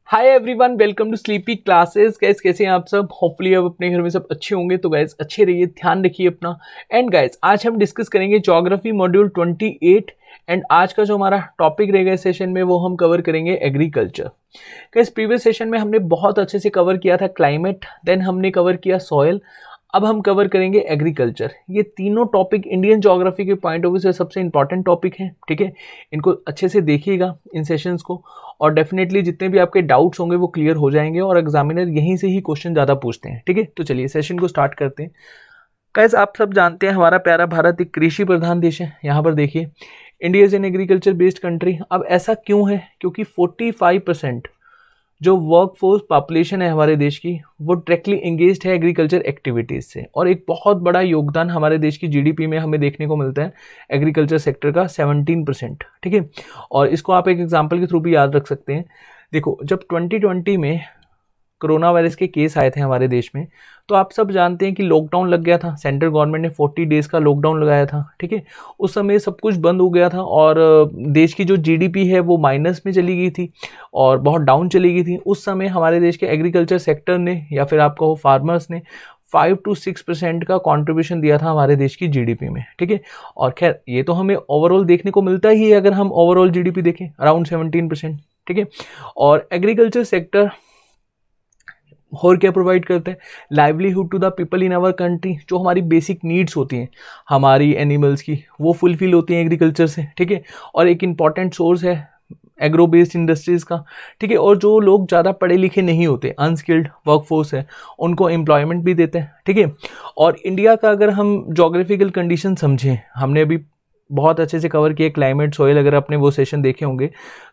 Hi everyone, welcome to sleepy classes. Guys कैसे हैं आप सब? होपफुली अब अपने घर में सब अच्छे होंगे। तो गाइस अच्छे रहिए, ध्यान रखिए अपना। एंड गाइस आज हम डिस्कस करेंगे ज्योग्राफी मॉड्यूल 28। एंड आज का जो हमारा टॉपिक रहेगा इस सेशन में वो हम कवर करेंगे एग्रीकल्चर। गाइस प्रीवियस सेशन में हमने बहुत अच्छे से कवर किया था क्लाइमेट, देन हमने कवर किया सॉयल, अब हम कवर करेंगे एग्रीकल्चर। ये तीनों टॉपिक इंडियन ज्योग्राफी के पॉइंट ऑफ व्यू से सबसे इंपॉर्टेंट टॉपिक हैं। ठीक है, इनको अच्छे से देखिएगा इन सेशंस को, और डेफिनेटली जितने भी आपके डाउट्स होंगे वो क्लियर हो जाएंगे, और एग्जामिनर यहीं से ही क्वेश्चन ज़्यादा पूछते हैं। ठीक है, तो चलिए सेशन को स्टार्ट करते हैं। गाइस आप सब जानते हैं हमारा प्यारा भारत एक कृषि प्रधान देश है। यहाँ पर देखिए, India is an agriculture based country. अब ऐसा क्यों है? क्योंकि 45% जो वर्क फोर्स पॉपुलेशन है हमारे देश की वो डायरेक्टली एंगेज्ड है एग्रीकल्चर एक्टिविटीज़ से, और एक बहुत बड़ा योगदान हमारे देश की जीडीपी में हमें देखने को मिलता है एग्रीकल्चर सेक्टर का 17%। ठीक है, और इसको आप एक एग्जांपल के थ्रू भी याद रख सकते हैं। देखो, जब 2020 में कोरोना वायरस के केस आए थे हमारे देश में, तो आप सब जानते हैं कि लॉकडाउन लग गया था। सेंट्रल गवर्नमेंट ने 40 डेज़ का लॉकडाउन लगाया था। ठीक है, उस समय सब कुछ बंद हो गया था, और देश की जो जीडीपी है वो माइनस में चली गई थी और बहुत डाउन चली गई थी। उस समय हमारे देश के एग्रीकल्चर सेक्टर ने, या फिर आप कहो फार्मर्स ने, 5 to 6% का कंट्रीब्यूशन दिया था हमारे देश की जीडीपी में। ठीक है, और खैर ये तो हमें ओवरऑल देखने को मिलता ही है। अगर हम ओवरऑल जीडीपी देखें अराउंड 17%। ठीक है, और एग्रीकल्चर सेक्टर और क्या प्रोवाइड करते हैं? Livelihood to the people in our country. जो हमारी बेसिक नीड्स होती हैं हमारी एनिमल्स की, वो फुलफिल होती हैं एग्रीकल्चर से। ठीक है, और एक इम्पॉर्टेंट सोर्स है एग्रो बेस्ड इंडस्ट्रीज़ का। ठीक है, और जो लोग ज़्यादा पढ़े लिखे नहीं होते, अनस्किल्ड वर्कफोर्स है, उनको एम्प्लॉयमेंट भी देते हैं। ठीक है, और इंडिया का अगर हम जोग्राफिकल कंडीशन समझें, हमने अभी बहुत अच्छे से कवर किया क्लाइमेट सॉइल, अगर आपने वो सेशन देखे होंगे,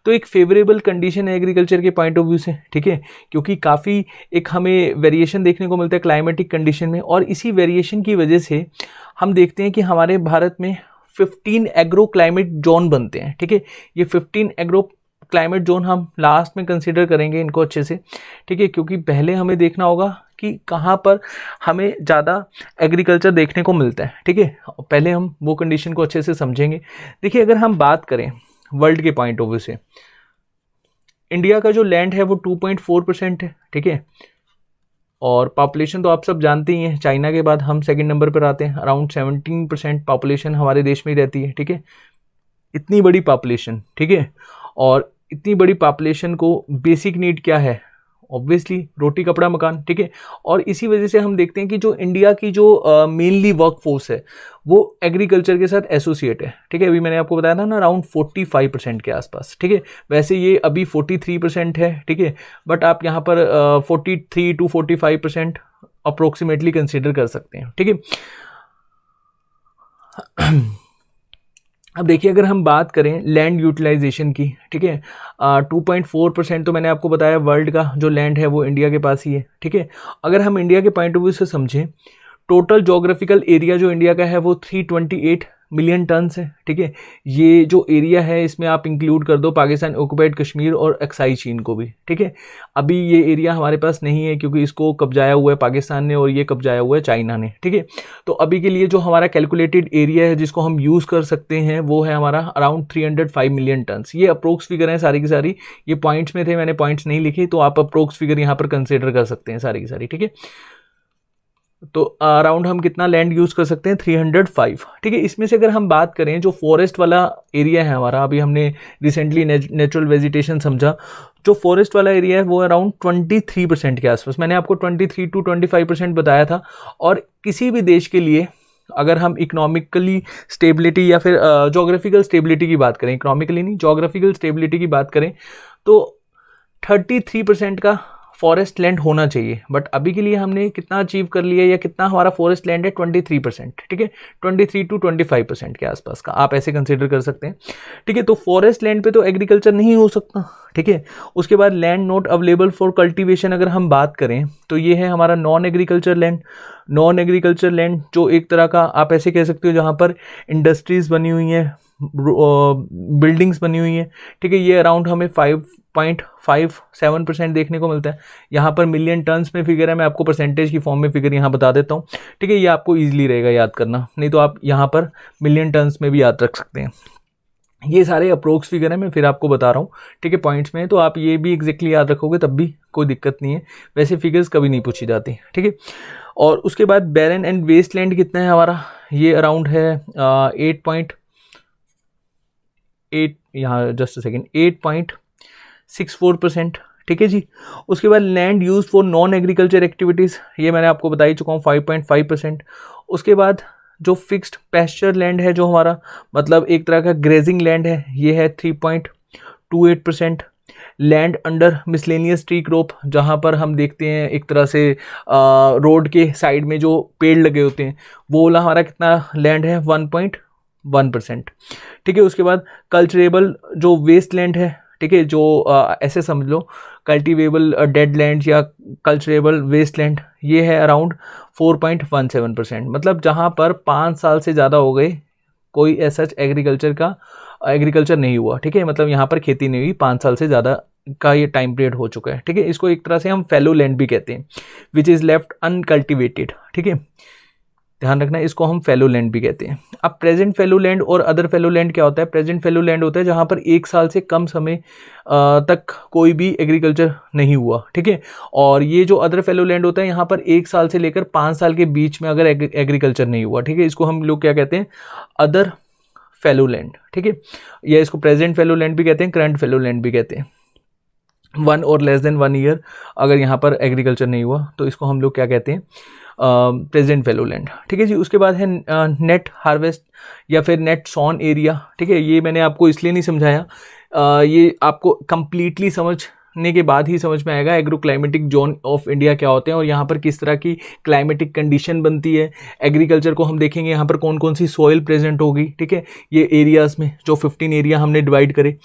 तो एक फेवरेबल कंडीशन है एग्रीकल्चर के पॉइंट ऑफ व्यू से। ठीक है, क्योंकि काफ़ी एक हमें वेरिएशन देखने को मिलता है क्लाइमेटिक कंडीशन में, और इसी वेरिएशन की वजह से हम देखते हैं कि हमारे भारत में 15 एग्रो क्लाइमेट जोन बनते हैं। ठीक है, ये 15 एग्रो क्लाइमेट जोन हम लास्ट में कंसीडर करेंगे इनको अच्छे से। ठीक है, क्योंकि पहले हमें देखना होगा कि कहाँ पर हमें ज़्यादा एग्रीकल्चर देखने को मिलता है। ठीक है, पहले हम वो कंडीशन को अच्छे से समझेंगे। देखिए, अगर हम बात करें वर्ल्ड के पॉइंट ऑफ व्यू से, इंडिया का जो लैंड है वो 2.4% है। ठीक है, और पॉपुलेशन तो आप सब जानते ही हैं, चाइना के बाद हम सेकंड नंबर पर आते हैं। अराउंड 17% पॉपुलेशन हमारे देश में ही रहती है। ठीक है, इतनी बड़ी पॉपुलेशन। ठीक है, और इतनी बड़ी पॉपुलेशन को बेसिक नीड क्या है? ऑब्वियसली रोटी कपड़ा मकान। ठीक है, और इसी वजह से हम देखते हैं कि जो इंडिया की जो मेनली वर्क फोर्स है वो एग्रीकल्चर के साथ एसोसिएट है। ठीक है, अभी मैंने आपको बताया था ना, अराउंड 45% के आसपास। ठीक है, वैसे ये अभी 43% है। ठीक है, बट आप यहाँ पर 43 to 45% अप्रोक्सीमेटली कंसिडर कर सकते हैं। ठीक है, अब देखिए, अगर हम बात करें लैंड यूटिलाइजेशन की, ठीक है, 2.4% तो मैंने आपको बताया वर्ल्ड का जो लैंड है वो इंडिया के पास ही है। ठीक है, अगर हम इंडिया के पॉइंट ऑफ व्यू से समझें, टोटल जोग्राफिकल एरिया जो इंडिया का है वो 328 मिलियन टन्स है। ठीक है, ये जो एरिया है इसमें आप इंक्लूड कर दो पाकिस्तान ऑक्युपाइड कश्मीर और अक्साई चीन को भी। ठीक है, अभी ये एरिया हमारे पास नहीं है क्योंकि इसको कब्जाया हुआ है पाकिस्तान ने और ये कब्जाया हुआ है चाइना ने। ठीक है, तो अभी के लिए जो हमारा कैलकुलेटेड एरिया है जिसको हम यूज़ कर सकते हैं वो है हमारा अराउंड 305 मिलियन टन्स। ये अप्रोक्स फिगर है सारी की सारी, ये पॉइंट्स में थे, मैंने पॉइंट्स नहीं लिखे, तो आप अप्रोक्स फिगर यहाँ पर कंसिडर कर सकते हैं सारी की सारी। ठीक है, तो अराउंड हम कितना लैंड यूज़ कर सकते हैं? 305। ठीक है, इसमें से अगर हम बात करें जो फॉरेस्ट वाला एरिया है हमारा, अभी हमने रिसेंटली नेचुरल वेजिटेशन समझा, जो फॉरेस्ट वाला एरिया है वो अराउंड 23% के आसपास, मैंने आपको 23 to 25% बताया था। और किसी भी देश के लिए अगर हम इकोनॉमिकली स्टेबिलिटी या फिर जोग्राफिकल स्टेबिलिटी की बात करें, इकोनॉमिकली नहीं जोग्राफिकल स्टेबिलिटी की बात करें, तो 33% का फॉरेस्ट लैंड होना चाहिए। बट अभी के लिए हमने कितना अचीव कर लिया, या कितना हमारा फॉरेस्ट लैंड है? 23%। ठीक है, 23 to 25% के आसपास का आप ऐसे कंसिडर कर सकते हैं। ठीक है, तो फॉरेस्ट लैंड पे तो एग्रीकल्चर नहीं हो सकता। ठीक है, उसके बाद land not available for cultivation अगर हम बात करें तो ये है हमारा non agriculture land. Non agriculture land जो एक तरह का आप ऐसे कह सकते हो जहाँ पर इंडस्ट्रीज़ बनी हुई हैं, बिल्डिंग्स बनी हुई हैं। ठीक है, ये अराउंड हमें 5.57% देखने को मिलता है। यहाँ पर मिलियन टन्स में फिगर है, मैं आपको परसेंटेज की फॉर्म में फिगर यहाँ बता देता हूँ। ठीक है, ये आपको ईजिली रहेगा याद करना, नहीं तो आप यहाँ पर मिलियन टन्स में भी याद रख सकते हैं। ये सारे अप्रोक्स फिगर है, मैं फिर आपको बता रहा हूँ, ठीक है, पॉइंट्स में, तो आप ये भी एग्जैक्टली याद रखोगे तब भी कोई दिक्कत नहीं है, वैसे फिगर्स कभी नहीं पूछी जाती, ठीक है। और उसके बाद बैरन एंड वेस्ट लैंड कितना है हमारा, ये अराउंड है 8.8, यहाँ जस्ट सेकेंड, 8.64%, ठीक है जी। उसके बाद land use for non agriculture activities, ये मैंने आपको बता ही चुका हूँ, 5.5%। उसके बाद जो फिक्स्ड पैस्चर लैंड है जो हमारा, मतलब एक तरह का ग्रेजिंग लैंड है, ये है 3.28%। Land under miscellaneous tree crop, जहाँ पर हम देखते हैं एक तरह से रोड के साइड में जो पेड़ लगे होते हैं, वो वाला हमारा कितना लैंड है, 1.1%, ठीक है। उसके बाद कल्चरेबल जो वेस्ट लैंड है, ठीक है, जो ऐसे समझ लो कल्टीवेबल डेड लैंड या कल्चरेबल वेस्ट लैंड, ये है अराउंड 4.17%, मतलब जहाँ पर 5 साल से ज़्यादा हो गए कोई ऐसा एग्रीकल्चर नहीं हुआ, ठीक है, मतलब यहाँ पर खेती नहीं हुई 5 साल से ज़्यादा का ये टाइम पीरियड हो चुका है, ठीक है। इसको एक तरह से हम फैलो लैंड भी कहते हैं, विच इज़ लेफ्ट अनकल्टिवेटेड, ठीक है, ध्यान रखना, इसको हम फैलो लैंड भी कहते हैं। अब प्रेजेंट फैलो लैंड और अदर फैलो लैंड क्या होता है, प्रेजेंट फैलो लैंड होता है जहाँ पर 1 साल से कम समय तक कोई भी एग्रीकल्चर नहीं हुआ, ठीक है। और ये जो अदर फैलो लैंड होता है, यहाँ पर 1 साल से लेकर 5 साल के बीच में अगर एग्रीकल्चर नहीं हुआ, ठीक है, इसको हम लोग क्या कहते हैं, अदर फैलो लैंड, ठीक है, या इसको प्रेजेंट फैलो लैंड भी कहते हैं, करंट फैलो लैंड भी कहते हैं। 1 और लेस देन 1 ईयर अगर यहाँ पर एग्रीकल्चर नहीं हुआ तो इसको हम लोग क्या कहते हैं, प्रेजेंट फैलो लैंड, ठीक है जी। उसके बाद है नेट हार्वेस्ट या फिर नेट सॉन एरिया, ठीक है, ये मैंने आपको इसलिए नहीं समझाया, ये आपको कंप्लीटली समझने के बाद ही समझ में आएगा agro climatic zone of India क्या होते हैं और यहाँ पर किस तरह की क्लाइमेटिक कंडीशन बनती है। एग्रीकल्चर को हम देखेंगे यहाँ पर कौन कौन सी सॉइल प्रेजेंट होगी, ठीक है, ये एरियाज़ में जो 15 एरिया हमने डिवाइड करे,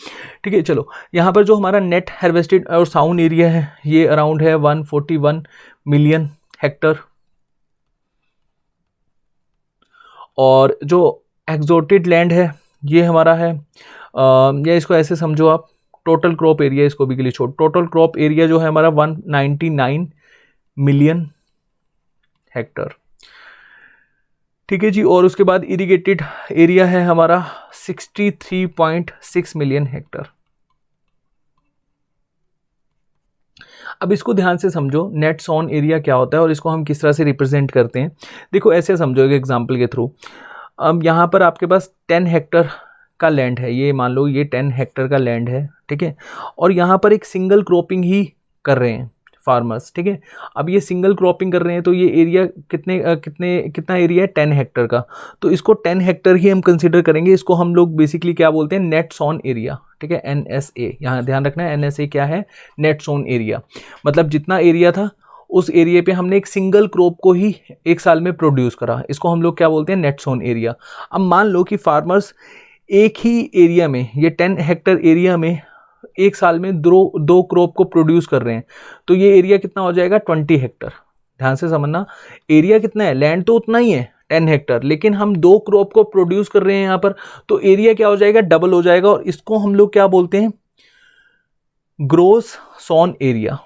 ठीक है। चलो, यहाँ पर जो हमारा नेट हार्वेस्टेड और साउंड एरिया है, ये अराउंड है 141 मिलियन हेक्टर। और जो एक्सोटेड लैंड है ये हमारा है, या इसको ऐसे समझो आप, टोटल क्रॉप एरिया, इसको भी के लिए छोड़, टोटल क्रॉप एरिया जो है हमारा 199 मिलियन हेक्टर, ठीक है जी। और उसके बाद इरिगेटेड एरिया है हमारा 63.6 मिलियन हेक्टर। अब इसको ध्यान से समझो, नेट सॉन एरिया क्या होता है और इसको हम किस तरह से रिप्रेजेंट करते हैं। देखो ऐसे समझो एक एग्जांपल के थ्रू, अब यहाँ पर आपके पास 10 हेक्टर का लैंड है, ये मान लो ये 10 हेक्टर का लैंड है, ठीक है, और यहाँ पर एक सिंगल क्रॉपिंग ही कर रहे हैं फार्मर्स, ठीक है। अब ये सिंगल क्रॉपिंग कर रहे हैं तो ये एरिया कितना एरिया है, 10 हेक्टर का, तो इसको 10 हेक्टर ही हम कंसिडर करेंगे। इसको हम लोग बेसिकली क्या बोलते हैं, नेट सॉन एरिया, ठीक है, NSA, यहाँ ध्यान रखना है, NSA क्या है, नेट सॉन एरिया, मतलब जितना एरिया था उस एरिया पे हमने एक सिंगल क्रॉप को ही एक साल में प्रोड्यूस करा, इसको हम लोग क्या बोलते हैं, नेट सॉन एरिया। अब मान लो कि फार्मर्स एक ही एरिया में, ये 10 हेक्टर एरिया में एक साल में दो क्रॉप को प्रोड्यूस कर रहे हैं, तो ये एरिया कितना हो जाएगा, 20 हेक्टर। ध्यान से समझना, एरिया कितना है, लैंड तो उतना ही है 10 हेक्टर, लेकिन हम 2 क्रॉप को प्रोड्यूस कर रहे हैं यहाँ पर, तो एरिया क्या हो जाएगा, डबल हो जाएगा, और इसको हम लोग क्या बोलते हैं, gross sown area,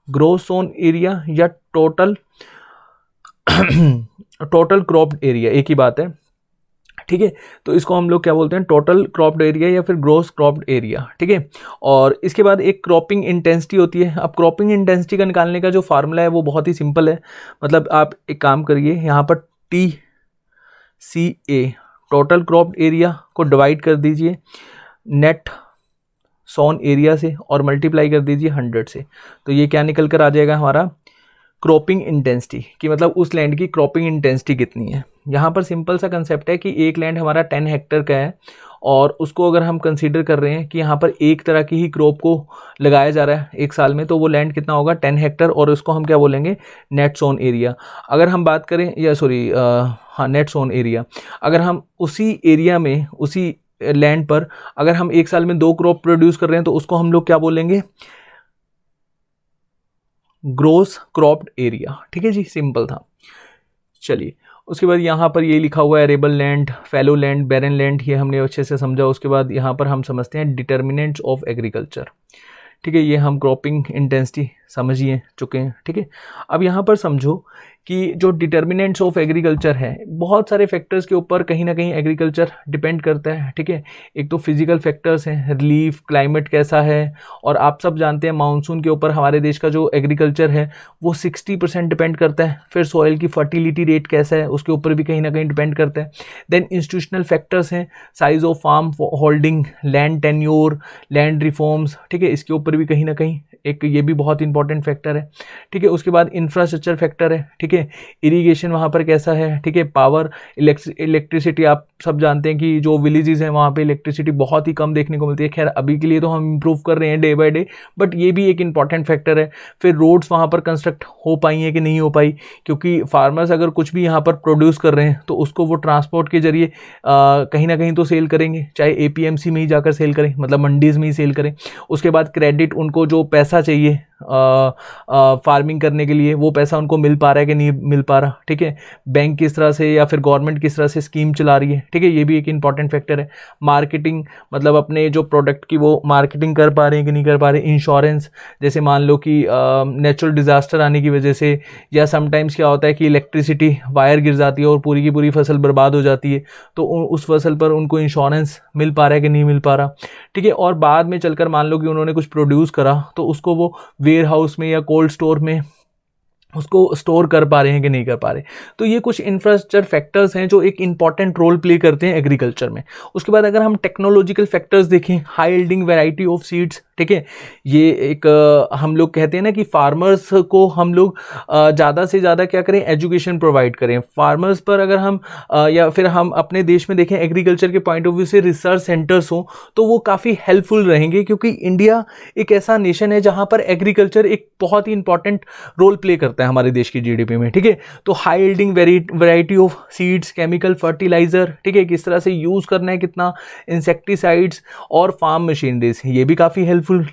gross sown area या टोटल क्रॉप्ड एरिया, एक ही बात है, ठीक है। तो इसको हम लोग क्या बोलते हैं, टोटल क्रॉप्ड एरिया या फिर ग्रोस क्रॉप्ड एरिया, ठीक है। और इसके बाद एक क्रॉपिंग इंटेंसिटी होती है। अब क्रॉपिंग इंटेंसिटी का निकालने का जो फार्मूला है वो बहुत ही सिंपल है, मतलब आप एक काम करिए, यहाँ पर TCA टोटल क्रॉप्ड एरिया को डिवाइड कर दीजिए नेट सॉन एरिया से और मल्टीप्लाई कर दीजिए 100 से, तो ये क्या निकल कर आ जाएगा हमारा, क्रॉपिंग इंटेंसिटी, कि मतलब उस लैंड की क्रॉपिंग इंटेंसिटी कितनी है। यहाँ पर सिंपल सा कंसेप्ट है कि एक लैंड हमारा 10 हेक्टर का है और उसको अगर हम कंसीडर कर रहे हैं कि यहाँ पर एक तरह की ही क्रॉप को लगाया जा रहा है एक साल में, तो वो लैंड कितना होगा, 10 हेक्टर, और उसको हम क्या बोलेंगे, नेट सोन एरिया। अगर हम बात करें, या सॉरी हाँ, नेट सोन एरिया, अगर हम उसी एरिया में, उसी लैंड पर अगर हम एक साल में 2 क्रॉप प्रोड्यूस कर रहे हैं तो उसको हम लोग क्या बोलेंगे, ग्रोस क्रॉप्ड एरिया, ठीक है जी, सिंपल था। चलिए, उसके बाद यहाँ पर ये लिखा हुआ है arable land, fallow land, barren land, ये हमने अच्छे से समझा। उसके बाद यहाँ पर हम समझते हैं डिटर्मिनेंट्स ऑफ एग्रीकल्चर, ठीक है, ये हम क्रॉपिंग इंटेंसिटी समझिए चुके हैं, ठीक है। अब यहाँ पर समझो कि जो डिटर्मिनेंट्स ऑफ एग्रीकल्चर है, बहुत सारे फैक्टर्स के ऊपर कहीं ना कहीं एग्रीकल्चर डिपेंड करता है, ठीक है। एक तो फिजिकल फैक्टर्स हैं, रिलीफ, क्लाइमेट कैसा है, और आप सब जानते हैं मानसून के ऊपर हमारे देश का जो एग्रीकल्चर है वो 60% डिपेंड करता है। फिर सॉइल की फर्टिलिटी रेट कैसा है उसके ऊपर भी कहीं ना कहीं डिपेंड करता है। देन इंस्टीट्यूशनल फैक्टर्स हैं, size of farm holding, land tenure, land reforms, ठीक है, इसके ऊपर भी कहीं ना कहीं एक ये भी बहुत इंपॉर्टेंट फैक्टर है, ठीक है। उसके बाद इंफ्रास्ट्रक्चर फैक्टर है, ठीक है, इरिगेशन वहाँ पर कैसा है, ठीक है। पावर, इलेक्ट्रिसिटी, आप सब जानते हैं कि जो विलेजेस हैं वहाँ पे इलेक्ट्रिसिटी बहुत ही कम देखने को मिलती है। खैर अभी के लिए तो हम इम्प्रूव कर रहे हैं डे बाय डे, बट ये भी एक इंपॉर्टेंट फैक्टर है। फिर रोड्स वहाँ पर कंस्ट्रक्ट हो पाई हैं कि नहीं हो पाई, क्योंकि फार्मर्स अगर कुछ भी यहाँ पर प्रोड्यूस कर रहे हैं तो उसको वो ट्रांसपोर्ट के जरिए कहीं ना कहीं तो सेल करेंगे, चाहे एपीएमसी में ही जाकर सेल करें, मतलब मंडीज़ में ही सेल करें। उसके बाद क्रेडिट, उनको जो पैसा चाहिए फार्मिंग करने के लिए वो पैसा उनको मिल पा रहा है कि नहीं मिल पा रहा, ठीक है। बैंक किस तरह से या फिर गवर्नमेंट किस तरह से स्कीम चला रही है, ठीक है, ये भी एक इंपॉर्टेंट फैक्टर है। मार्केटिंग, मतलब अपने जो प्रोडक्ट की वो मार्केटिंग कर पा रहे हैं कि नहीं कर पा रहे। इंश्योरेंस, जैसे मान लो कि नेचुरल डिज़ास्टर आने की वजह से, या समटाइम्स क्या होता है कि इलेक्ट्रिसिटी वायर गिर जाती है और पूरी की पूरी फसल बर्बाद हो जाती है, तो उस फसल पर उनको इंश्योरेंस मिल पा रहा है कि नहीं मिल पा रहा, ठीक है। और बाद में चलकर मान लो कि उन्होंने कुछ प्रोड्यूस करा तो उसको वो वेयर हाउस में या कोल्ड स्टोर में उसको स्टोर कर पा रहे हैं कि नहीं कर पा रहे। तो ये कुछ इंफ्रास्ट्रक्चर फैक्टर्स हैं जो एक इंपॉर्टेंट रोल प्ले करते हैं एग्रीकल्चर में। उसके बाद अगर हम टेक्नोलॉजिकल फैक्टर्स देखें, high yielding variety of seeds, ठीक है, ये एक हम लोग कहते हैं ना कि फार्मर्स को हम लोग ज़्यादा से ज़्यादा क्या करें, एजुकेशन प्रोवाइड करें फार्मर्स पर। अगर हम या फिर हम अपने देश में देखें एग्रीकल्चर के पॉइंट ऑफ व्यू से रिसर्च सेंटर्स हों तो वो काफ़ी हेल्पफुल रहेंगे, क्योंकि इंडिया एक ऐसा नेशन है जहाँ पर एग्रीकल्चर एक बहुत ही इंपॉर्टेंट रोल प्ले करता है हमारे देश की जीडीपी में, ठीक है। तो high yielding variety of seeds, chemical fertiliser, ठीक है, किस तरह से यूज़ करना है, कितना, इंसेक्टिसाइड्स और फार्म मशीनरीज, ये भी काफ़ी हेल्पफुल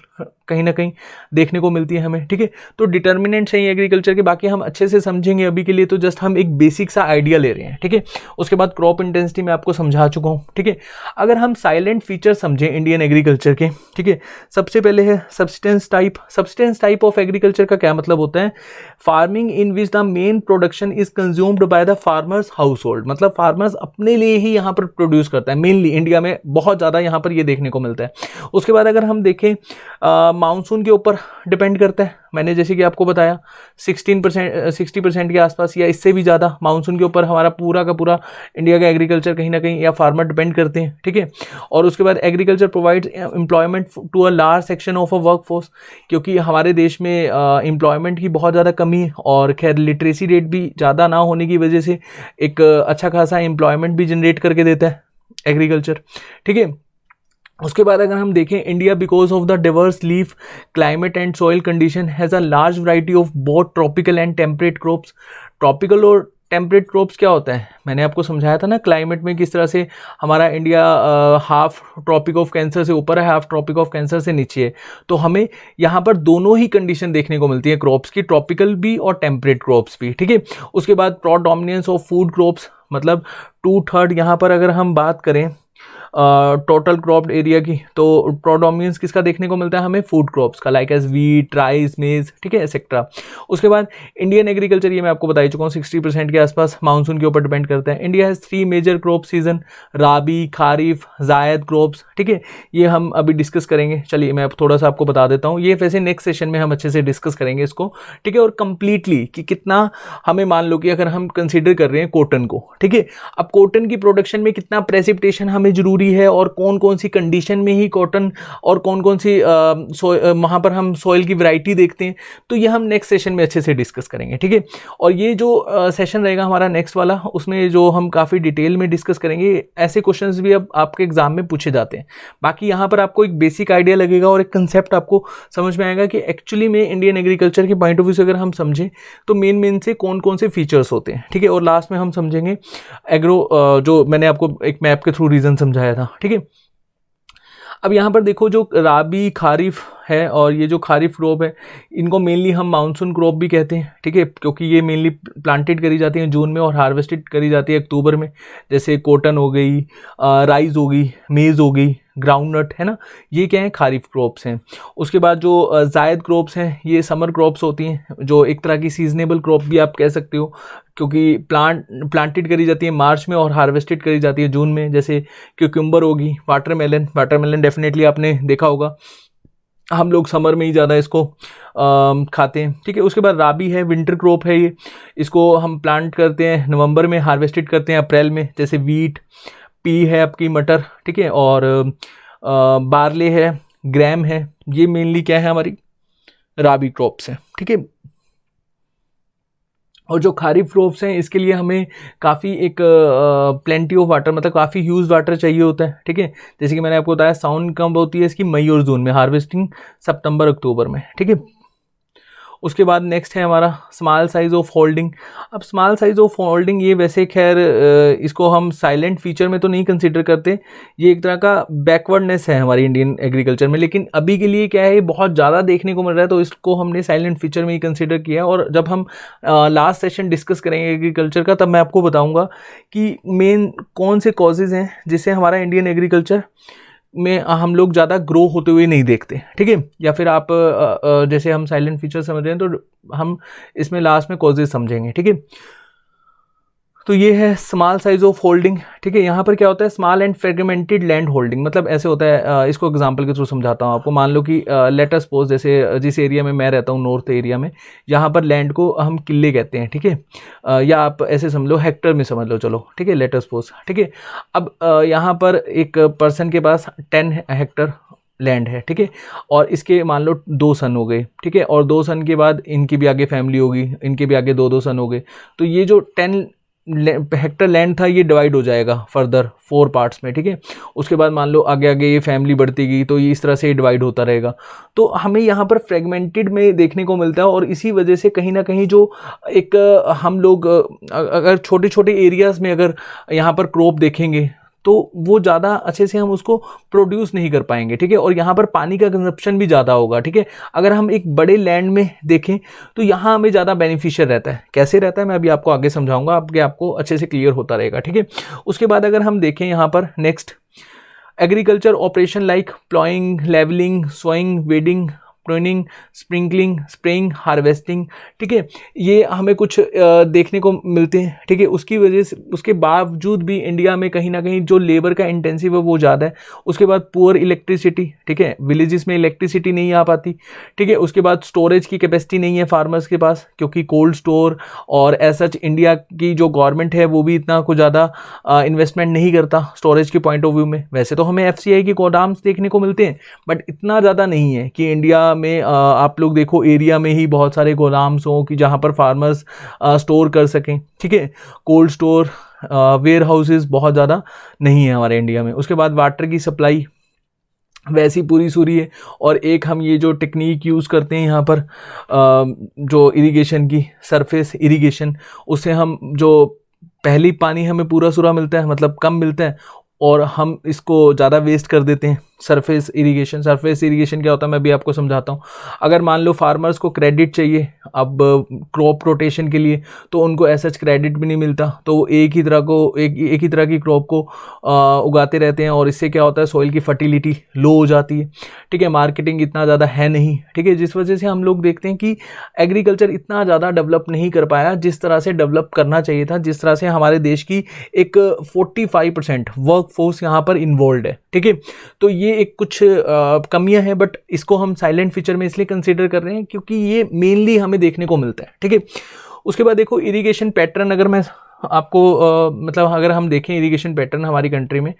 कहीं ना कहीं देखने को मिलती है हमें, ठीक है। तो डिटर्मिनेंट्स हैं एग्रीकल्चर के, बाकी हम अच्छे से समझेंगे, अभी के लिए तो जस्ट हम एक बेसिक सा आइडिया ले रहे हैं, ठीक है। उसके बाद क्रॉप इंटेंसिटी मैं आपको समझा चुका हूँ, ठीक है। अगर हम साइलेंट फीचर समझें इंडियन एग्रीकल्चर के, ठीक है, सबसे पहले है substance type. Substance type of agriculture का क्या मतलब होता है, farming in which the main production is consumed by the farmers house hold, मतलब फार्मर्स अपने लिए ही यहाँ पर प्रोड्यूस करता है, मेनली इंडिया में बहुत ज़्यादा यहाँ पर ये देखने को मिलता है। उसके बाद अगर हम देखें मानसून के ऊपर डिपेंड करता है, मैंने जैसे कि आपको बताया 60% के आसपास या इससे भी ज़्यादा मानसून के ऊपर हमारा पूरा का पूरा इंडिया का एग्रीकल्चर कहीं ना कहीं या फार्मर डिपेंड करते हैं, ठीक है। और उसके बाद agriculture provides employment to a large section of a work force, क्योंकि हमारे देश में एम्प्लॉयमेंट की बहुत ज़्यादा कमी और खैर लिटरेसी रेट भी ज़्यादा ना होने की वजह से एक अच्छा खासा एम्प्लॉयमेंट भी जनरेट करके देता है एग्रीकल्चर, ठीक है। उसके बाद अगर हम देखें India because of the Divers leaf climate and soil condition has a large variety of both tropical and temperate crops. Tropical और टेम्परेट क्रॉप्स क्या होता है, मैंने आपको समझाया था ना क्लाइमेट में किस तरह से हमारा India half Tropic of Cancer से ऊपर है, हाफ ट्रॉपिक ऑफ कैंसर से नीचे है। तो हमें यहाँ पर दोनों ही कंडीशन देखने को मिलती है क्रॉप्स की, ट्रॉपिकल भी और टेम्परेट क्रॉप्स भी, ठीक है। उसके बाद प्रोडोमिनेंस ऑफ फूड क्रॉप्स, मतलब 2/3 यहाँ पर अगर हम बात करें टोटल क्रॉप्ड एरिया की, तो प्रोडोमिनेंस किसका देखने को मिलता है हमें, फूड क्रॉप्स का, लाइक एज वीट, राइस, मेज, ठीक है, एक्सेट्रा। उसके बाद इंडियन एग्रीकल्चर, ये मैं आपको बता ही चुका हूँ, 60% के आसपास मानसून के ऊपर डिपेंड करता है। India has 3 major crop season, rabi, kharif, zaid crops, ठीक है, ये हम अभी डिस्कस करेंगे। चलिए मैं अब थोड़ा सा आपको बता देता हूँ, ये वैसे नेक्स्ट सेशन में हम अच्छे से डिस्कस करेंगे इसको, ठीक है। और कंप्लीटली कि कितना हमें, मान लो कि अगर हम कंसिडर कर रहे हैं कॉटन को, ठीक है, अब कॉटन की प्रोडक्शन में कितना प्रेसिपिटेशन हमें जरूरी है और कौन कौन सी कंडीशन में ही कॉटन और कौन कौन सी वहाँ पर हम सॉइल की वैरायटी देखते हैं, तो ये हम नेक्स्ट सेशन में अच्छे से डिस्कस करेंगे, ठीक है। और ये जो सेशन रहेगा हमारा नेक्स्ट वाला, उसमें जो हम काफ़ी डिटेल में डिस्कस करेंगे, ऐसे क्वेश्चंस भी अब आपके एग्जाम में पूछे जाते हैं। बाकी यहाँ पर आपको एक बेसिक आइडिया लगेगा और एक कंसेप्ट आपको समझ में आएगा कि एक्चुअली में इंडियन एग्रीकल्चर के पॉइंट ऑफ व्यू से अगर हम समझें तो मेन से कौन कौन से फीचर्स होते हैं, ठीक है। और लास्ट में हम समझेंगे एग्रो, जो मैंने आपको एक मैप के थ्रू रीजन समझाया था, ठीक है। अब यहाँ पर देखो जो राबी, खारिफ है और ये जो खारिफ क्रॉप है, इनको मेनली हम मानसून क्रॉप भी कहते हैं, ठीक है, क्योंकि ये मेनली प्लांटेड करी जाती हैं जून में और हार्वेस्टेड करी जाती है अक्टूबर में। जैसे कॉटन हो गई, राइस हो गई, मेज़ हो गई, ग्राउंडनट है ना, ये क्या है, खारिफ क्रॉप्स हैं। उसके बाद जो जायद क्रॉप्स हैं ये समर क्रॉप्स होती हैं, जो एक तरह की सीजनेबल क्रॉप भी आप कह सकते हो, क्योंकि प्लांटेड करी जाती है मार्च में और हार्वेस्टेड करी जाती है जून में। जैसे क्यूकम्बर होगी, वाटरमेलन डेफिनेटली आपने देखा होगा, हम लोग समर में ही ज़्यादा इसको खाते हैं, ठीक है। उसके बाद राबी है, विंटर क्रॉप है ये, इसको हम प्लांट करते हैं नवंबर में, हार्वेस्टेड करते हैं अप्रैल में। जैसे वीट, पी है आपकी मटर, ठीक है, और बार्ले है, ग्रैम है, ये मेनली क्या है हमारी राबी क्रॉप्स हैं, ठीक है। और जो खारिफ क्रॉप्स हैं इसके लिए हमें काफ़ी एक प्लेंटी ऑफ वाटर, मतलब काफ़ी ह्यूज वाटर चाहिए होता है, ठीक है। जैसे कि मैंने आपको बताया साउंड कब होती है इसकी, मई और जून में, हार्वेस्टिंग सितंबर अक्टूबर में, ठीक है। उसके बाद नेक्स्ट है हमारा स्मॉल साइज ऑफ होल्डिंग। अब स्मॉल साइज ऑफ होल्डिंग ये वैसे खैर इसको हम साइलेंट फीचर में तो नहीं कंसीडर करते, ये एक तरह का बैकवर्डनेस है हमारी इंडियन एग्रीकल्चर में, लेकिन अभी के लिए क्या है, ये बहुत ज़्यादा देखने को मिल रहा है, तो इसको हमने साइलेंट फीचर में ही कंसीडर किया है। और जब हम लास्ट सेशन डिस्कस करेंगे एग्रीकल्चर का, तब मैं आपको बताऊँगा कि मेन कौन से कॉजेज़ हैं जिससे हमारा इंडियन एग्रीकल्चर में हम लोग ज़्यादा ग्रो होते हुए नहीं देखते, ठीक है। या फिर आप जैसे हम साइलेंट फीचर समझ रहे हैं तो हम इसमें लास्ट में कॉजेज समझेंगे, ठीक है। तो ये है स्मॉल साइज ऑफ होल्डिंग, ठीक है। यहाँ पर क्या होता है, small and fragmented land holding, मतलब ऐसे होता है, इसको एग्जांपल के थ्रू समझाता हूँ आपको। मान लो कि लेट अस सपोज, जैसे जिस एरिया में मैं रहता हूँ, नॉर्थ एरिया में, यहाँ पर लैंड को हम किले कहते हैं, ठीक है, या आप ऐसे समझ लो, हेक्टर में समझ लो, चलो ठीक है, लेट अस सपोज, ठीक है। अब यहाँ पर एक पर्सन के पास 10 हेक्टर लैंड है, ठीक है, और इसके मान लो 2 सन हो गए, ठीक है, और 2 सन के बाद इनकी भी आगे फैमिली होगी, इनके भी आगे 2-2 सन हो गए, तो ये जो 10 हेक्टर लैंड था ये डिवाइड हो जाएगा फर्दर 4 पार्ट्स में, ठीक है। उसके बाद मान लो आगे आगे ये फैमिली बढ़ती गई, तो ये इस तरह से डिवाइड होता रहेगा। तो हमें यहाँ पर फ्रेगमेंटेड में देखने को मिलता है, और इसी वजह से कहीं ना कहीं जो एक हम लोग अगर छोटे छोटे एरियाज में अगर यहाँ पर क्रॉप देखेंगे तो वो ज़्यादा अच्छे से हम उसको प्रोड्यूस नहीं कर पाएंगे, ठीक है। और यहाँ पर पानी का कंजप्शन भी ज़्यादा होगा, ठीक है। अगर हम एक बड़े लैंड में देखें तो यहाँ हमें ज़्यादा बेनिफिशियल रहता है। कैसे रहता है मैं अभी आपको आगे समझाऊंगा, आपको अच्छे से क्लियर होता रहेगा, ठीक है। उसके बाद अगर हम देखें यहाँ पर next, agriculture operation like ploughing, levelling, sowing, weeding, pruning, sprinkling, spraying, harvesting, ठीक है, ये हमें कुछ देखने को मिलते हैं, ठीक है। उसकी वजह से, उसके बावजूद भी इंडिया में कहीं ना कहीं जो लेबर का इंटेंसिव है वो ज़्यादा है। उसके बाद पुअर इलेक्ट्रिसिटी, ठीक है, विलेजेस में इलेक्ट्रिसिटी नहीं आ पाती, ठीक है। उसके बाद स्टोरेज की कैपेसिटी नहीं है फार्मर्स के पास, क्योंकि कोल्ड स्टोर और ऐसा इंडिया की जो गवर्नमेंट है वो भी इतना कुछ ज़्यादा इन्वेस्टमेंट नहीं करता स्टोरेज के पॉइंट ऑफ व्यू में। वैसे तो हमें FCI के गोदाम्स देखने को मिलते हैं, बट इतना ज़्यादा नहीं है कि इंडिया में आप लोग देखो एरिया में ही बहुत सारे गोदाम्स हों कि जहाँ पर फार्मर्स स्टोर कर सकें, ठीक है। कोल्ड स्टोर, वेयर हाउसेज बहुत ज़्यादा नहीं है हमारे इंडिया में। उसके बाद वाटर की सप्लाई वैसी पूरी सूरी है। और एक हम ये जो टेक्निक यूज़ करते हैं यहाँ पर जो इरिगेशन की, सरफेस इरिगेशन, उससे हम जो पहली पानी हमें पूरा सूरा मिलता है, मतलब कम मिलता है, और हम इसको ज़्यादा वेस्ट कर देते हैं। सरफेस इरिगेशन क्या होता है मैं भी आपको समझाता हूँ। अगर मान लो फार्मर्स को क्रेडिट चाहिए अब क्रॉप रोटेशन के लिए, तो उनको ऐसा क्रेडिट भी नहीं मिलता, तो वो एक ही तरह की क्रॉप को उगाते रहते हैं, और इससे क्या होता है, सॉइल की फर्टिलिटी लो हो जाती है, ठीक है। मार्केटिंग इतना ज़्यादा है नहीं, ठीक है, जिस वजह से हम लोग देखते हैं कि एग्रीकल्चर इतना ज़्यादा डेवलप नहीं कर पाया जिस तरह से डेवलप करना चाहिए था, जिस तरह से हमारे देश की एक 45% वर्क फोर्स यहाँ पर इन्वॉल्व है, ठीक है। तो ये एक कुछ कमियां हैं, बट इसको हम साइलेंट फीचर में इसलिए कंसीडर कर रहे हैं क्योंकि ये मेनली हमें देखने को मिलता है, ठीक है। उसके बाद देखो इरिगेशन पैटर्न, अगर मैं आपको मतलब अगर हम देखें इरिगेशन पैटर्न हमारी कंट्री में,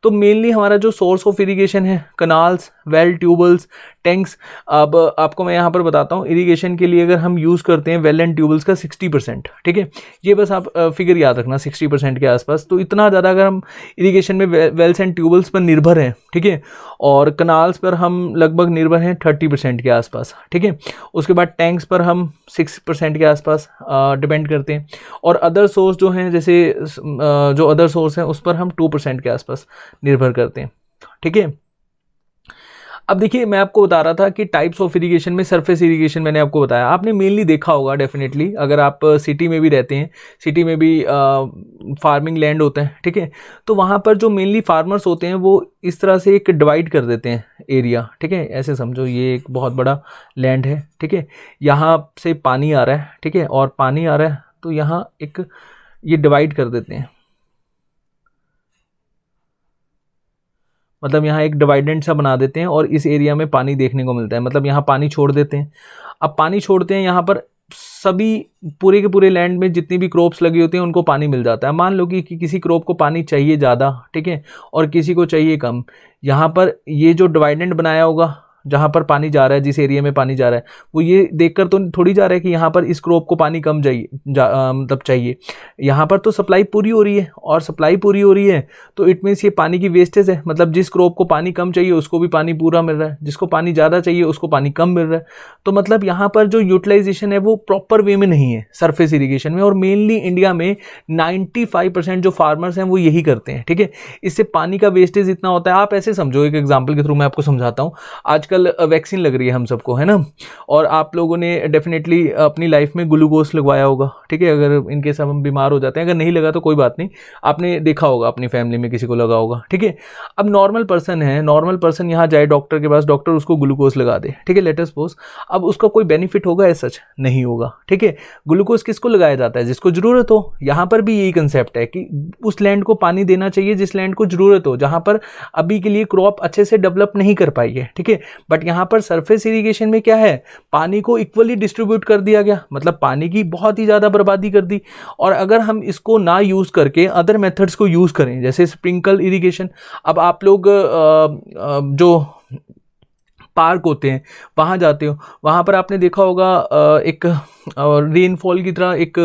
तो मेनली हमारा जो सोर्स ऑफ इरिगेशन है, कनाल्स, वेल, ट्यूबल्स, टैंक्स। अब आपको मैं यहाँ पर बताता हूँ, इरिगेशन के लिए अगर हम यूज़ करते हैं वेल एंड ट्यूबल्स का 60%, ठीक है। ये बस आप फिगर याद रखना 60% के आसपास। तो इतना ज़्यादा अगर हम इरिगेशन में वेल्स एंड ट्यूबल्स पर निर्भर हैं, ठीक है, और कनाल्स पर हम लगभग निर्भर हैं 30% के आसपास, ठीक है। उसके बाद टैंक्स पर हम 6% के आसपास डिपेंड करते हैं, और अदर सोर्स जो हैं, जैसे जो अदर सोर्स हैं उस पर हम 2% के आसपास निर्भर करते हैं, ठीक है। अब देखिए मैं आपको बता रहा था कि टाइप्स ऑफ इरिगेशन में सरफेस इरिगेशन मैंने आपको बताया, आपने मेनली देखा होगा डेफिनेटली, अगर आप सिटी में भी रहते हैं, सिटी में भी फार्मिंग लैंड होते हैं, ठीक है, तो वहाँ पर जो मेनली फार्मर्स होते हैं वो इस तरह से एक डिवाइड कर देते हैं एरिया, ठीक है, ऐसे समझो ये एक बहुत बड़ा लैंड है, ठीक है, यहाँ से पानी आ रहा है, ठीक है, और पानी आ रहा है तो यहाँ एक ये डिवाइड कर देते हैं, मतलब यहाँ एक डिवाइडेंट सा बना देते हैं और इस एरिया में पानी देखने को मिलता है, मतलब यहाँ पानी छोड़ देते हैं। अब पानी छोड़ते हैं यहाँ पर सभी पूरे के पूरे लैंड में जितनी भी क्रॉप्स लगी होती हैं उनको पानी मिल जाता है। मान लो कि किसी क्रॉप को पानी चाहिए ज़्यादा, ठीक है, और किसी को चाहिए कम, यहाँ पर ये जो डिवाइडेंट बनाया होगा जहाँ पर पानी जा रहा है, जिस एरिया में पानी जा रहा है, वो ये देखकर तो थोड़ी जा रहा है कि यहाँ पर इस क्रॉप को पानी कम चाहिए, मतलब चाहिए, यहाँ पर तो सप्लाई पूरी हो रही है, और सप्लाई पूरी हो रही है तो इट मीन्स ये पानी की वेस्टेज है, मतलब जिस क्रॉप को पानी कम चाहिए उसको भी पानी पूरा मिल रहा है, जिसको पानी ज़्यादा चाहिए उसको पानी कम मिल रहा है। तो मतलब यहाँ पर जो यूटिलाइजेशन है वो प्रॉपर वे में नहीं है सरफेस इरीगेशन में, और मेनली इंडिया में 95% जो फार्मर्स हैं वो यही करते हैं, ठीक है। इससे पानी का वेस्टेज इतना होता है, आप ऐसे समझो, एक एग्जाम्पल के थ्रू मैं आपको समझाता हूँ। आजकल वैक्सीन लग रही है हम सबको, है ना, और आप लोगों ने डेफिनेटली अपनी लाइफ में ग्लूकोज लगवाया होगा, ठीक है, अगर इनके सब हम बीमार हो जाते हैं, अगर नहीं लगा तो कोई बात नहीं, आपने देखा होगा अपनी फैमिली में किसी को लगा होगा, ठीक है। अब नॉर्मल पर्सन है, नॉर्मल पर्सन यहाँ जाए डॉक्टर के पास, डॉक्टर उसको ग्लूकोज लगा दे, ठीक है, लेट अस सपोज, अब उसका कोई बेनिफिट होगा एज सच नहीं होगा, ठीक है। ग्लूकोज किसको लगाया जाता है? जिसको जरूरत हो। यहाँ पर भी यही कंसेप्ट है कि उस लैंड को पानी देना चाहिए जिस लैंड को जरूरत हो, जहाँ पर अभी के लिए क्रॉप अच्छे से डेवलप नहीं कर पाई है, ठीक है। बट यहाँ पर सरफेस इरिगेशन में क्या है, पानी को इक्वली डिस्ट्रीब्यूट कर दिया गया, मतलब पानी की बहुत ही ज़्यादा बर्बादी कर दी। और अगर हम इसको ना यूज़ करके अदर मेथड्स को यूज़ करें, जैसे स्प्रिंकल इरिगेशन, अब आप लोग जो पार्क होते हैं वहाँ जाते हो, वहाँ पर आपने देखा होगा एक रेनफॉल की तरह एक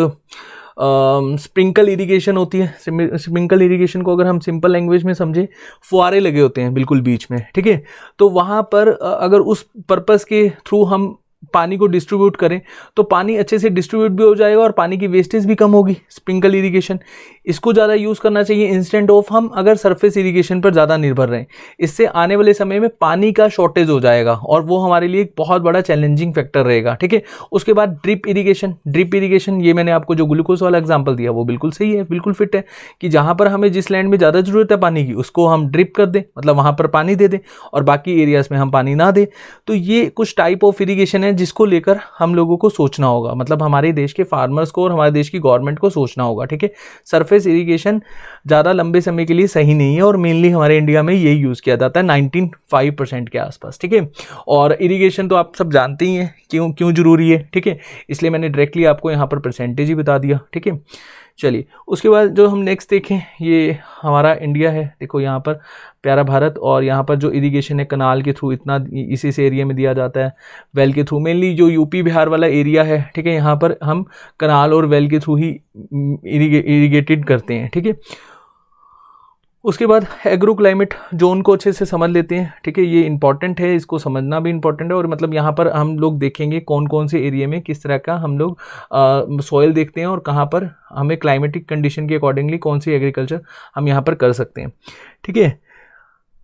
स्प्रिंकल इरिगेशन होती है। स्प्रिंकल इरिगेशन को अगर हम सिंपल लैंग्वेज में समझें, फुहारे लगे होते हैं बिल्कुल बीच में, ठीक है। तो वहाँ पर अगर उस पर्पस के थ्रू हम पानी को डिस्ट्रीब्यूट करें तो पानी अच्छे से डिस्ट्रीब्यूट भी हो जाएगा और पानी की वेस्टेज भी कम होगी। स्प्रिंकल इरिगेशन, इसको ज़्यादा यूज़ करना चाहिए इंस्टेंट ऑफ हम अगर सरफेस इरिगेशन पर ज़्यादा निर्भर रहें। इससे आने वाले समय में पानी का शॉर्टेज हो जाएगा और वो हमारे लिए एक बहुत बड़ा चैलेंजिंग फैक्टर रहेगा, ठीक है। उसके बाद ड्रिप इरिगेशन। ड्रिप इरिगेशन, ये मैंने आपको जो ग्लूकोज वाला एग्जाम्पल दिया वो बिल्कुल सही है, बिल्कुल फिट है, कि जहाँ पर हमें जिस लैंड में ज़्यादा ज़रूरत है पानी की उसको हम ड्रिप कर दें, मतलब वहाँ पर पानी दे दें, और बाकी एरियाज़ में हम पानी ना दें। तो ये कुछ टाइप ऑफ इरिगेशन है जिसको लेकर हम लोगों को सोचना होगा, मतलब हमारे देश के फार्मर्स को और हमारे देश की गवर्नमेंट को सोचना होगा, ठीक है। सरफेस इरिगेशन ज़्यादा लंबे समय के लिए सही नहीं है और मेनली हमारे इंडिया में यही यूज़ किया जाता है 95% के आसपास, ठीक है। और इरिगेशन तो आप सब जानते ही हैं क्यों क्यों ज़रूरी है, ठीक है, इसलिए मैंने डायरेक्टली आपको यहाँ पर परसेंटेज ही बता दिया, ठीक है। चलिए उसके बाद जो हम नेक्स्ट देखें, ये हमारा इंडिया है, देखो यहाँ पर प्यारा भारत, और यहाँ पर जो इरिगेशन है कनाल के थ्रू इतना इसी से एरिया में दिया जाता है, वेल के थ्रू, मेनली जो यूपी बिहार वाला एरिया है, ठीक है, यहाँ पर हम कनाल और वेल के थ्रू ही इरिगेटेड करते हैं, ठीक है। उसके बाद एग्रो क्लाइमेट जोन को अच्छे से समझ लेते हैं, ठीक है, ये इंपॉर्टेंट है, इसको समझना भी इंपॉर्टेंट है। और मतलब यहाँ पर हम लोग देखेंगे कौन कौन से एरिया में किस तरह का हम लोग सॉइल देखते हैं और कहाँ पर हमें क्लाइमेटिक कंडीशन के अकॉर्डिंगली कौन सी एग्रीकल्चर हम यहाँ पर कर सकते हैं, ठीक है।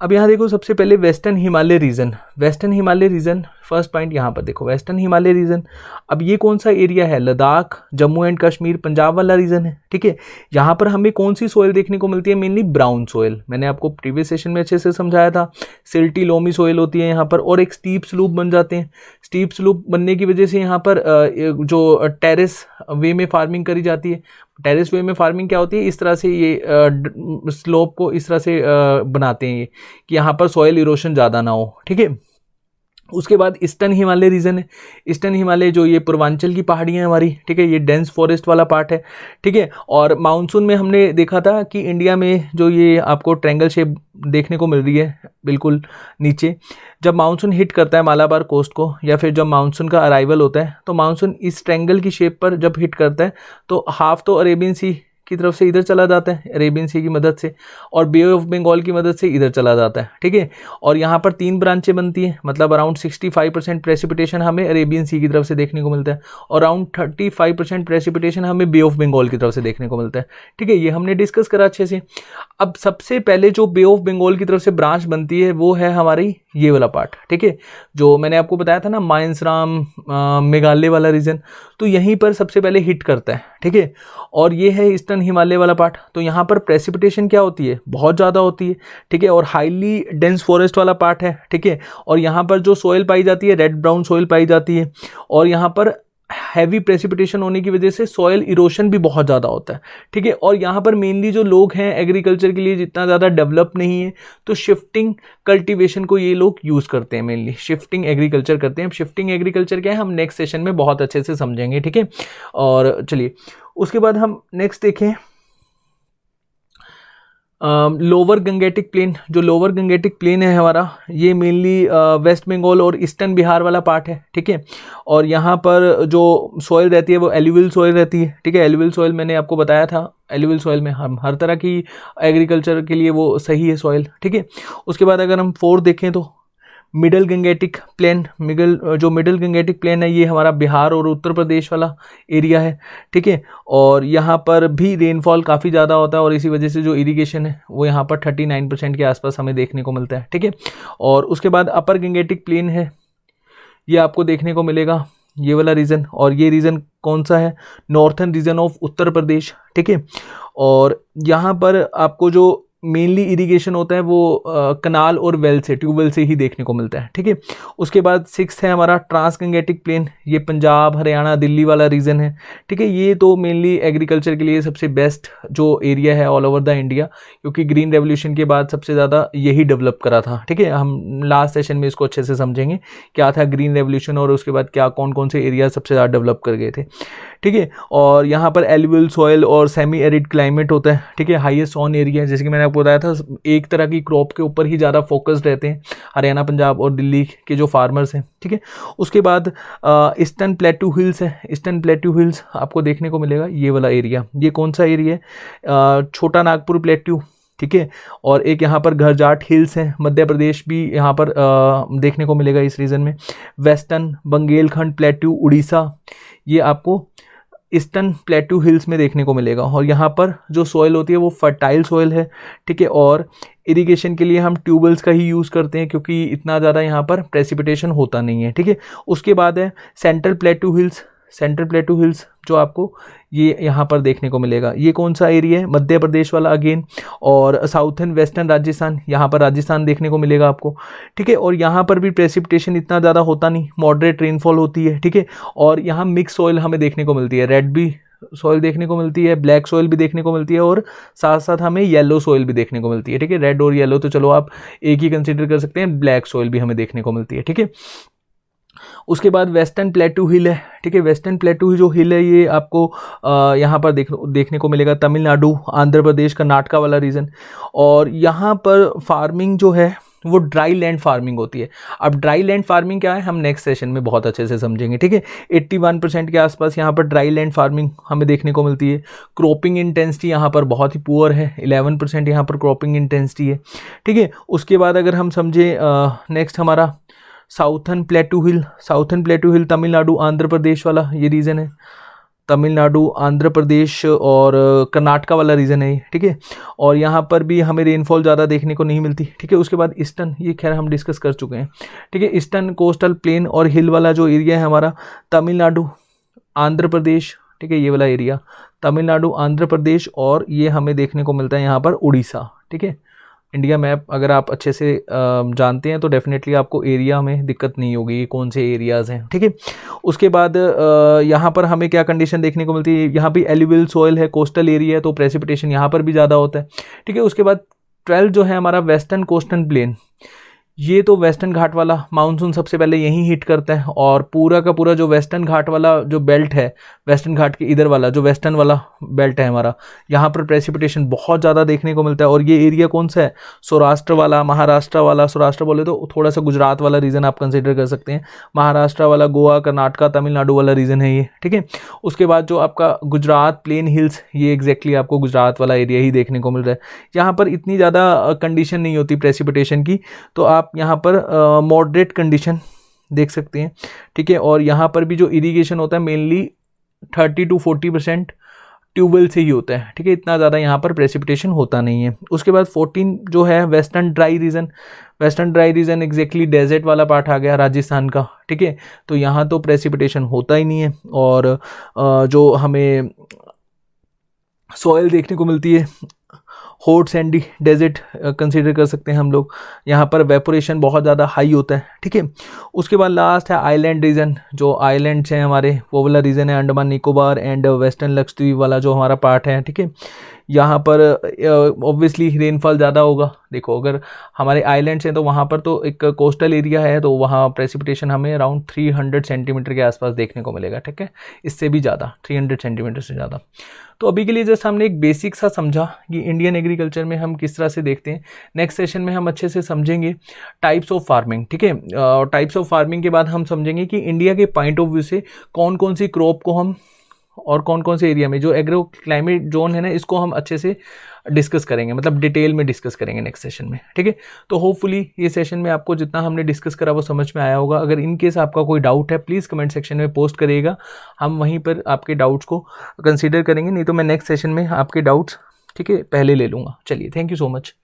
अब यहाँ देखो सबसे पहले western Himalaya region. Western Himalaya region, first point यहाँ पर देखो वेस्टर्न हिमालय रीजन। अब ये कौन सा एरिया है? लद्दाख, जम्मू एंड कश्मीर, पंजाब वाला रीजन है, ठीक है। यहाँ पर हमें कौन सी सोयल देखने को मिलती है? मेनली ब्राउन सोयल, मैंने आपको प्रीवियस सेशन में अच्छे से समझाया था। सिल्टी लोमी सोयल होती है यहाँ पर, और एक स्टीप स्लूप बन जाते हैं। स्टीप स्लूप बनने की वजह से यहाँ पर जो टेरेस वे में फार्मिंग करी जाती है। टेरेस वे में फार्मिंग क्या होती है? इस तरह से ये स्लोप को इस तरह से बनाते हैं ये कि यहाँ पर सॉयल इरोशन ज़्यादा ना हो, ठीक है। उसके बाद ईस्टर्न हिमालय रीजन है। ईस्टर्न हिमालय जो ये पूर्वांचल की पहाड़ियाँ हैं हमारी, ठीक है, ये डेंस फॉरेस्ट वाला पार्ट है, ठीक है। और मानसून में हमने देखा था कि इंडिया में जो ये आपको ट्रायंगल शेप देखने को मिल रही है बिल्कुल नीचे, जब मानसून हिट करता है मालाबार कोस्ट को, या फिर जब मानसून का अराइवल होता है, तो मानसून इस ट्रायंगल की शेप पर जब हिट करता है तो हाफ तो अरेबियन सी की तरफ से इधर चला जाता है अरेबियन सी की मदद से, और बे ऑफ बंगाल की मदद से इधर चला जाता है, ठीक है। और यहाँ पर 3 ब्रांचें बनती हैं, मतलब अराउंड 65% प्रेसिपिटेशन हमें अरेबियन सी की तरफ से देखने को मिलता है, और अराउंड 35% प्रेसिपिटेशन हमें बे ऑफ बंगाल की तरफ से देखने को मिलता है, ठीक है। ये हमने डिस्कस करा अच्छे से। अब सबसे पहले जो बे ऑफ बंगाल की तरफ से ब्रांच बनती है वो है हमारी ये वाला पार्ट, ठीक है, जो मैंने आपको बताया था ना माइंसराम मेघालय वाला रीजन, तो यहीं पर सबसे पहले हिट करता है, ठीक है। और ये है ईस्टर्न हिमालय वाला पार्ट, तो यहाँ पर प्रेसिपिटेशन क्या होती है, बहुत ज़्यादा होती है, ठीक है, और हाईली डेंस फॉरेस्ट वाला पार्ट है, ठीक है। और यहाँ पर जो सोयल पाई जाती है रेड ब्राउन सोयल पाई जाती है, और यहाँ पर हैवी प्रेसिपिटेशन होने की वजह से सॉयल इरोशन भी बहुत ज़्यादा होता है, ठीक है। और यहाँ पर मेनली जो लोग हैं एग्रीकल्चर के लिए जितना ज़्यादा डेवलप नहीं है, तो शिफ्टिंग कल्टीवेशन को ये लोग यूज़ करते हैं, मेनली शिफ्टिंग एग्रीकल्चर करते हैं। शिफ्टिंग एग्रीकल्चर क्या है हम नेक्स्ट सेशन में बहुत अच्छे से समझेंगे, ठीक है। और चलिए उसके बाद हम नेक्स्ट देखें लोअर गंगेटिक प्लेन। जो लोअर गंगेटिक प्लेन है हमारा, ये मेनली वेस्ट बंगाल और ईस्टर्न बिहार वाला पार्ट है, ठीक है। और यहाँ पर जो सॉइल रहती है वो एलुवियल सॉइल रहती है, ठीक है। एलुवियल सॉइल मैंने आपको बताया था, एलुवियल सॉइल में हम हर तरह की एग्रीकल्चर के लिए वो सही है सॉइल, ठीक है। उसके बाद अगर हम 4 देखें तो मिडल गंगेटिक प्लेन, जो मिडल गंगेटिक प्लेन है ये हमारा बिहार और उत्तर प्रदेश वाला एरिया है, ठीक है। और यहाँ पर भी रेनफॉल काफ़ी ज़्यादा होता है, और इसी वजह से जो इरिगेशन है वो यहाँ पर 39% के आसपास हमें देखने को मिलता है, ठीक है। और उसके बाद अपर गंगेटिक प्लेन है, ये आपको देखने को मिलेगा ये वाला रीजन, और ये रीजन कौन सा है, northern reason of Uttar Pradesh, ठीक है। और यहाँ पर आपको जो मेनली इरिगेशन होता है वो कनाल और वेल से, ट्यूबवेल से ही देखने को मिलता है, ठीक है। उसके बाद 6 है हमारा ट्रांस गंगेटिक प्लेन, ये पंजाब हरियाणा दिल्ली वाला रीजन है, ठीक है। ये तो मेनली एग्रीकल्चर के लिए सबसे बेस्ट जो एरिया है ऑल ओवर द इंडिया, क्योंकि ग्रीन रेवोल्यूशन के बाद सबसे ज़्यादा यही डेवलप करा था, ठीक है। हम लास्ट सेशन में इसको अच्छे से समझेंगे क्या था ग्रीन रेवोल्यूशन, और उसके बाद क्या कौन कौन से एरिया सबसे ज़्यादा डेवलप कर गए थे, ठीक है। और यहाँ पर एलुवियल सॉइल और सेमी एरिड क्लाइमेट होता है, ठीक है। हाईएस्ट ऑन एरिया, जैसे कि मैंने आपको बताया था, एक तरह की क्रॉप के ऊपर ही ज़्यादा फोकस्ड रहते हैं हरियाणा पंजाब और दिल्ली के जो फार्मर्स हैं, ठीक है। उसके बाद ईस्टर्न प्लेटू हिल्स है, ईस्टर्न प्लेटू हिल्स आपको देखने को मिलेगा ये वाला एरिया। ये कौन सा एरिया है, छोटा नागपुर प्लेट्यू, ठीक है। और एक यहाँ पर घरजाट हिल्स हैं, मध्य प्रदेश भी यहाँ पर देखने को मिलेगा इस रीजन में। वेस्टर्न बंगेलखंड प्लेट्यू उड़ीसा, ये आपको ईस्टर्न प्लेट्यू हिल्स में देखने को मिलेगा। और यहाँ पर जो सॉइल होती है वो फर्टाइल सॉइल है, ठीक है। और इरिगेशन के लिए हम ट्यूबवेल्स का ही यूज़ करते हैं, क्योंकि इतना ज़्यादा यहाँ पर प्रेसिपिटेशन होता नहीं है, ठीक है। उसके बाद है central plateau hills, central plateau hills जो आपको ये यहाँ पर देखने को मिलेगा। ये कौन सा एरिया है, मध्य प्रदेश वाला अगेन। और साउथर्न वेस्टर्न राजस्थान, यहाँ पर राजस्थान देखने को मिलेगा आपको, ठीक है। और यहाँ पर भी प्रेसिपिटेशन इतना ज़्यादा होता नहीं, मॉडरेट रेनफॉल होती है, ठीक है। और यहाँ मिक्स सॉइल हमें देखने को मिलती है, रेड भी सॉइल देखने को मिलती है, ब्लैक सॉइल भी देखने को मिलती है, और साथ साथ हमें येलो सॉइल भी देखने को मिलती है, ठीक है। रेड और येलो तो चलो आप एक ही कंसिडर कर सकते हैं, ब्लैक सॉइल भी हमें देखने को मिलती है, ठीक है। उसके बाद वेस्टर्न प्लेट्यू हिल है, ठीक है। वेस्टर्न प्लेट्यू जो हिल है ये आपको यहाँ पर देखने को मिलेगा तमिलनाडु, आंध्र प्रदेश, कर्नाटका वाला रीजन। और यहाँ पर फार्मिंग जो है वो ड्राई लैंड फार्मिंग होती है। अब ड्राई लैंड फार्मिंग क्या है हम नेक्स्ट सेशन में बहुत अच्छे से समझेंगे, ठीक है। 81% के आसपास यहाँ पर ड्राई लैंड फार्मिंग हमें देखने को मिलती है। क्रॉपिंग इंटेंसिटी यहाँ पर बहुत ही पुअर है, 11% यहाँ पर क्रॉपिंग इंटेंसिटी है, ठीक है। उसके बाद अगर हम समझे नेक्स्ट हमारा साउथर्न प्लेट्यू हिल, साउथर्न प्लेट्यू हिल तमिलनाडु आंध्र प्रदेश वाला ये रीजन है, तमिलनाडु आंध्र प्रदेश और कर्नाटका वाला रीजन है, ठीक है। और यहाँ पर भी हमें रेनफॉल ज़्यादा देखने को नहीं मिलती, ठीक है। उसके बाद ईस्टर्न, ये खैर हम डिस्कस कर चुके हैं, ठीक है। ईस्टर्न कोस्टल प्लेन और हिल वाला जो एरिया है हमारा तमिलनाडु आंध्र प्रदेश, ठीक है, ये वाला एरिया तमिलनाडु आंध्र प्रदेश, और ये हमें देखने को मिलता है यहाँ पर उड़ीसा, ठीक है। इंडिया मैप अगर आप अच्छे से जानते हैं तो डेफिनेटली आपको एरिया में दिक्कत नहीं होगी ये कौन से एरियाज़ हैं, ठीक है। उसके बाद यहाँ पर हमें क्या कंडीशन देखने को मिलती है, यहाँ भी एलुवियल सॉइल है, कोस्टल एरिया है, तो प्रेसिपिटेशन यहाँ पर भी ज़्यादा होता है, ठीक है। उसके बाद 12 जो है हमारा वेस्टर्न कोस्टल प्लेन, ये तो वेस्टर्न घाट वाला मानसून सबसे पहले यहीं हिट करता है, और पूरा का पूरा जो वेस्टर्न घाट वाला जो बेल्ट है, वेस्टर्न घाट के इधर वाला जो वेस्टर्न वाला बेल्ट है हमारा, यहाँ पर प्रेसिपिटेशन बहुत ज़्यादा देखने को मिलता है। और ये एरिया कौन सा है, सौराष्ट्र वाला, महाराष्ट्र वाला, सौराष्ट्र बोले तो थोड़ा सा गुजरात वाला रीजन आप कंसिडर कर सकते हैं, महाराष्ट्र वाला, गोवा, कर्नाटका, तमिलनाडु वाला रीजन है ये, ठीक है। उसके बाद जो आपका गुजरात प्लेन हिल्स, ये एग्जैक्टली आपको गुजरात वाला एरिया ही देखने को मिल रहा है। यहाँ पर इतनी ज़्यादा कंडीशन नहीं होती प्रेसिपिटेशन की, तो आप यहाँ पर मॉडरेट कंडीशन देख सकते हैं, ठीक है। और यहाँ पर भी जो इरिगेशन होता है मेनली 30 to 40% ट्यूबवेल से ही होता है, ठीक है। इतना ज़्यादा यहाँ पर प्रेसिपिटेशन होता नहीं है। उसके बाद 14 जो है western dry region, western dry region exactly desert वाला पार्ट आ गया राजस्थान का, ठीक है। तो यहाँ तो प्रेसिपिटेशन होता ही नहीं है, और जो हमें सॉइल देखने को मिलती है हॉट सैंडी डेजर्ट कंसीडर कर सकते हैं हम लोग। यहाँ पर वेपोरेशन बहुत ज़्यादा हाई होता है, ठीक है। उसके बाद लास्ट है आइलैंड रीजन, जो आइलैंड्स हैं हमारे वो वाला रीजन है, अंडमान निकोबार एंड वेस्टर्न लक्षद्वीप वाला जो हमारा पार्ट है, ठीक है। यहाँ पर ऑब्वियसली रेनफॉल ज़्यादा होगा। देखो अगर हमारे आइलैंड्स हैं तो वहाँ पर तो एक कोस्टल एरिया है, तो वहाँ प्रेसिपिटेशन हमें अराउंड 300 सेंटीमीटर के आसपास देखने को मिलेगा, ठीक है। इससे भी ज़्यादा, 300 सेंटीमीटर से ज़्यादा। तो अभी के लिए जस्ट हमने एक बेसिक सा समझा कि इंडियन एग्रीकल्चर में हम किस तरह से देखते हैं। नेक्स्ट सेशन में हम अच्छे से समझेंगे टाइप्स ऑफ फार्मिंग, ठीक है। टाइप्स ऑफ फार्मिंग के बाद हम समझेंगे कि इंडिया के पॉइंट ऑफ व्यू से कौन कौन सी क्रॉप को हम और कौन कौन से एरिया में जो एग्रो क्लाइमेट जोन है ना, इसको हम अच्छे से डिस्कस करेंगे, मतलब डिटेल में डिस्कस करेंगे नेक्स्ट सेशन में, ठीक है। तो होपफुली ये सेशन में आपको जितना हमने डिस्कस करा वो समझ में आया होगा। अगर इन केस आपका कोई डाउट है प्लीज़ कमेंट सेक्शन में पोस्ट करिएगा, हम वहीं पर आपके डाउट्स को कंसीडर करेंगे, नहीं तो मैं नेक्स्ट सेशन में आपके डाउट्स, ठीक है, पहले ले लूँगा। चलिए, थैंक यू सो मच।